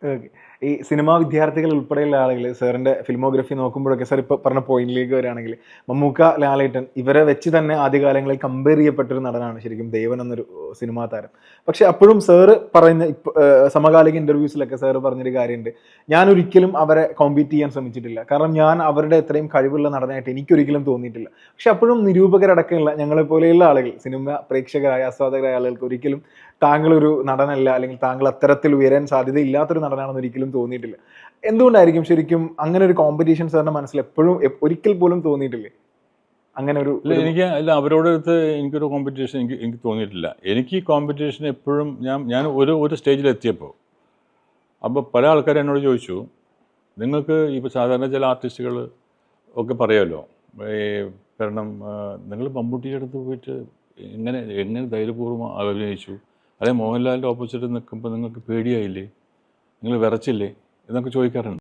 Okay. ഈ cinema വിദ്യാർത്ഥികൾ ഉൾപ്പെടെയുള്ള ആളുകൾ സാറിന്റെ ഫിലിമോഗ്രഫി നോക്കുമ്പോഴൊക്കെ സാർ ഇപ്പോൾ പറഞ്ഞ പോയിന്റിലേക്ക് വരികയാണെങ്കിൽ മമ്മൂക്ക, ലാലേട്ടൻ ഇവരെ വെച്ച് തന്നെ ആദ്യകാലങ്ങളിൽ കമ്പയർ ചെയ്യപ്പെട്ടൊരു നടനാണ് ശരിക്കും ദേവൻ എന്നൊരു സിനിമാ താരം. പക്ഷെ അപ്പോഴും സാറ് പറയുന്ന സമകാലിക ഇന്റർവ്യൂസിലൊക്കെ സാറ് പറഞ്ഞൊരു കാര്യമുണ്ട്. ഞാൻ ഒരിക്കലും അവരെ കോമ്പീറ്റ് ചെയ്യാൻ ശ്രമിച്ചിട്ടില്ല. കാരണം ഞാൻ അവരുടെ അത്രയും കഴിവുള്ള നടനായിട്ട് എനിക്കൊരിക്കലും തോന്നിയിട്ടില്ല. പക്ഷെ അപ്പോഴും നിരൂപകരടക്കമുള്ള ഞങ്ങളെ പോലെയുള്ള ആളുകൾ, സിനിമ പ്രേക്ഷകരായ ആസ്വാദകരായ ആളുകൾക്ക് ഒരിക്കലും താങ്കൾ ഒരു നടനല്ല, അല്ലെങ്കിൽ താങ്കൾ അത്തരത്തിൽ ഉയരാൻ സാധ്യതയില്ലാത്തൊരു നടനാണെന്ന് ഒരിക്കലും തോന്നിയിട്ടില്ല. എന്തുകൊണ്ടായിരിക്കും ശരിക്കും അങ്ങനെ ഒരു കോമ്പറ്റീഷൻ സാറിന്റെ മനസ്സിൽ എപ്പോഴും ഒരിക്കൽ പോലും തോന്നിയിട്ടില്ലേ? അങ്ങനെ ഒരു അല്ല, എനിക്ക് അല്ല അവരോട് അടുത്ത് എനിക്കൊരു കോമ്പറ്റീഷൻ എനിക്ക് തോന്നിയിട്ടില്ല. എനിക്ക് ഈ കോമ്പറ്റീഷൻ എപ്പോഴും ഞാൻ ഒരു സ്റ്റേജിലെത്തിയപ്പോൾ അപ്പോൾ പല ആൾക്കാരും എന്നോട് ചോദിച്ചു, നിങ്ങൾക്ക് ഇപ്പോൾ സാധാരണ ചില ആർട്ടിസ്റ്റുകൾ ഒക്കെ പറയുമല്ലോ, ഈ കാരണം നിങ്ങൾ മമ്മൂട്ടിയുടെ അടുത്ത് പോയിട്ട് എങ്ങനെ ധൈര്യപൂർവ്വം അഭിനയിച്ചു, അല്ലെങ്കിൽ മോഹൻലാലിൻ്റെ ഓപ്പോസിറ്റ് നിൽക്കുമ്പോൾ നിങ്ങൾക്ക് പേടിയായില്ലേ, നിങ്ങൾ വിറച്ചില്ലേ എന്നൊക്കെ ചോദിക്കാറുണ്ട്.